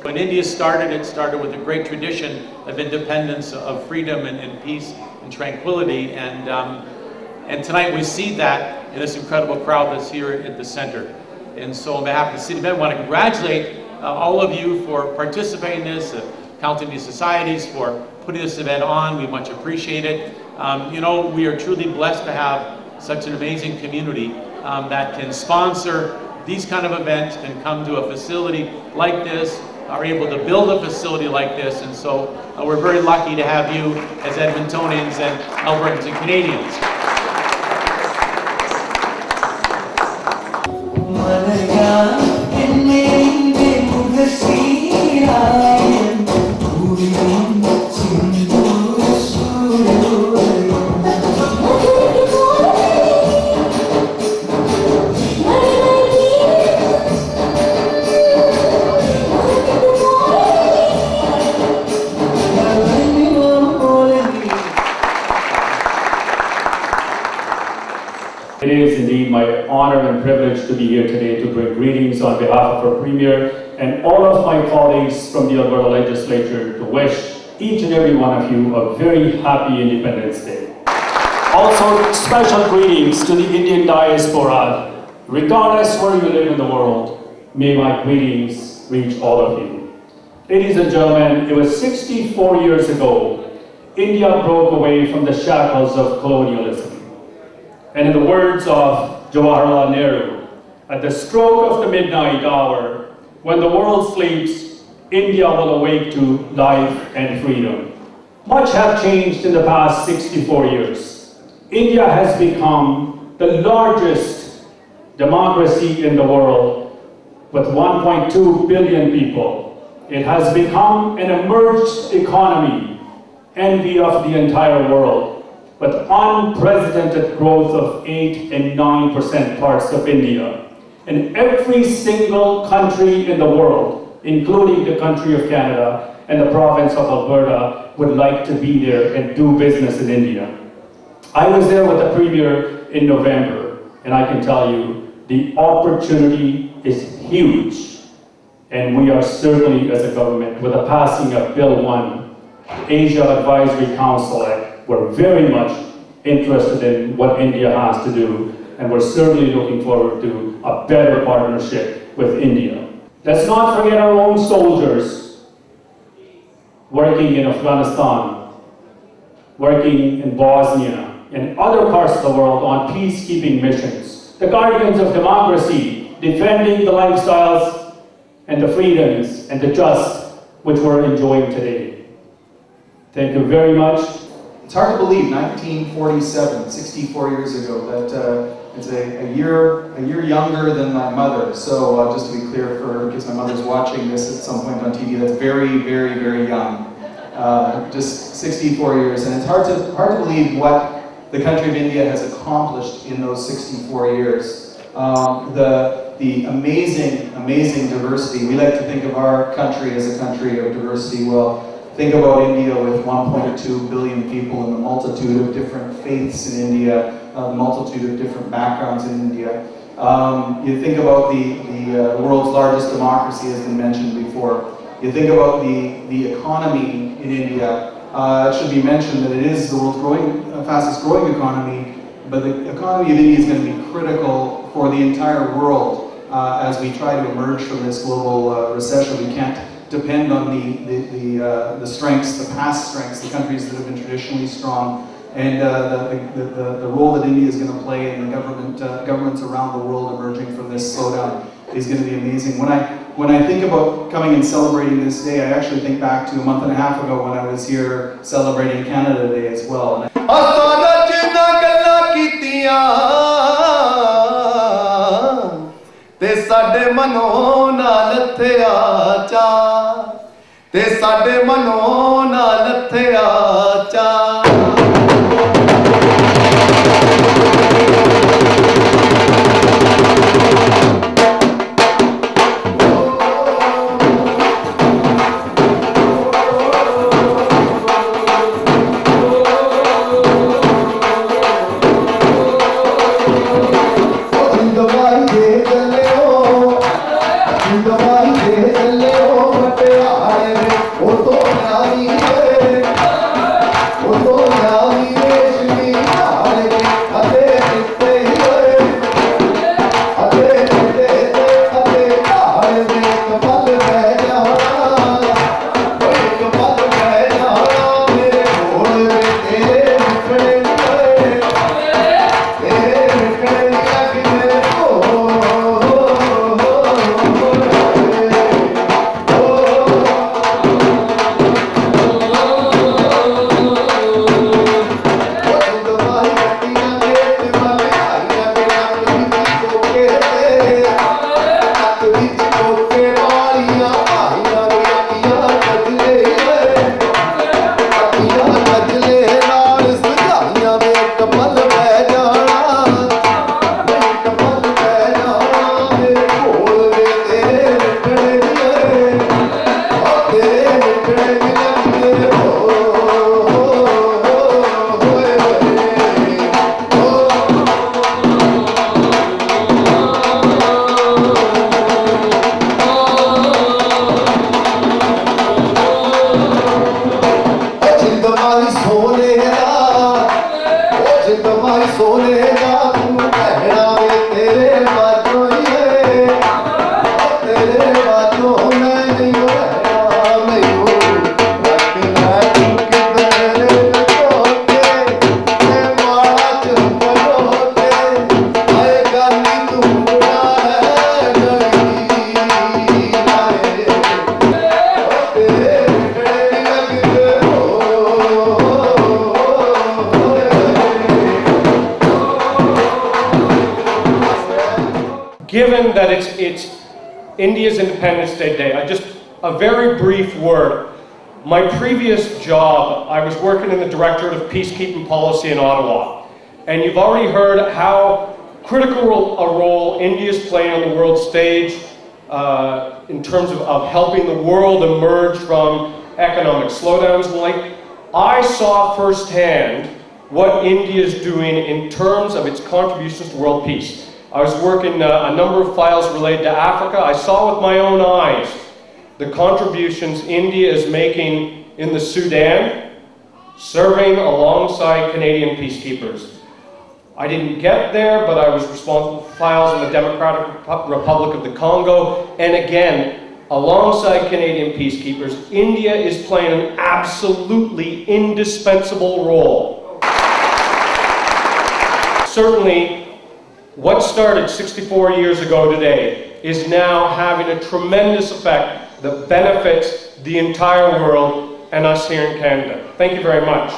When India started, it started with a great tradition of independence, of freedom and peace and tranquility. And tonight we see that in this incredible crowd that's here at the center. And so on behalf of the City of Ed, I want to congratulate all of you for participating in this, County Societies for putting this event on. We much appreciate it. You know, we are truly blessed to have such an amazing community that can sponsor these kind of events, can come to a facility like this, are able to build a facility like this, and so we're very lucky to have you as Edmontonians and Albertans and Canadians. It is indeed my honor and privilege to be here today to bring greetings on behalf of our Premier and all of my colleagues from the Alberta Legislature to wish each and every one of you a very happy Independence Day. Also, special greetings to the Indian diaspora. Regardless where you live in the world, may my greetings reach all of you. Ladies and gentlemen, it was 64 years ago, India broke away from the shackles of colonialism. And in the words of Jawaharlal Nehru, at the stroke of the midnight hour, when the world sleeps, India will awake to life and freedom. Much has changed in the past 64 years. India has become the largest democracy in the world with 1.2 billion people. It has become an emerged economy, envy of the entire world, with unprecedented growth of 8 and 9% parts of India. And every single country in the world, including the country of Canada and the province of Alberta, would like to be there and do business in India. I was there with the Premier in November, and I can tell you, the opportunity is huge. And we are certainly, as a government, with the passing of Bill 1, Asia Advisory Council Act, we're very much interested in what India has to do, and we're certainly looking forward to a better partnership with India. Let's not forget our own soldiers working in Afghanistan, working in Bosnia, and other parts of the world on peacekeeping missions. The guardians of democracy, defending the lifestyles and the freedoms and the just which we're enjoying today. Thank you very much. It's hard to believe, 1947, 64 years ago, that it's a year younger than my mother. So just to be clear, in case my mother's watching this at some point on TV, that's very, very, very young. Just 64 years, and it's hard to believe what the country of India has accomplished in those 64 years. The amazing diversity. We like to think of our country as a country of diversity. Well, think about India with 1.2 billion people and the multitude of different faiths in India, the multitude of different backgrounds in India. You think about the world's largest democracy, has been mentioned before. You think about the economy in India. It should be mentioned that it is the world's fastest growing economy, but the economy of India is going to be critical for the entire world as we try to emerge from this global recession. We can't depend on the strengths, the past strengths, the countries that have been traditionally strong, and the role that India is going to play in the governments around the world emerging from this slowdown is going to be amazing. When I think about coming and celebrating this day, I actually think back to a month and a half ago when I was here celebrating Canada Day as well. ਤੇ ਸਾਡੇ ਮਨੋਂ ਨਾਲ ਲੱਥਿਆ ਚਾ ਤੇ ਸਾਡੇ ਮਨੋਂ ਨਾਲ ਲੱਥਿਆ ਚਾ given that it's India's Independence Day today, a very brief word. My previous job, I was working in the Directorate of Peacekeeping Policy in Ottawa. And you've already heard how critical a role India is playing on the world stage in terms of helping the world emerge from economic slowdowns and the like. I saw firsthand what India is doing in terms of its contributions to world peace. I was working a number of files related to Africa. I saw with my own eyes the contributions India is making in the Sudan, serving alongside Canadian peacekeepers. I didn't get there, but I was responsible for files in the Democratic Republic of the Congo, and again, alongside Canadian peacekeepers, India is playing an absolutely indispensable role. Certainly, what started 64 years ago today is now having a tremendous effect that benefits the entire world and us here in Canada. Thank you very much.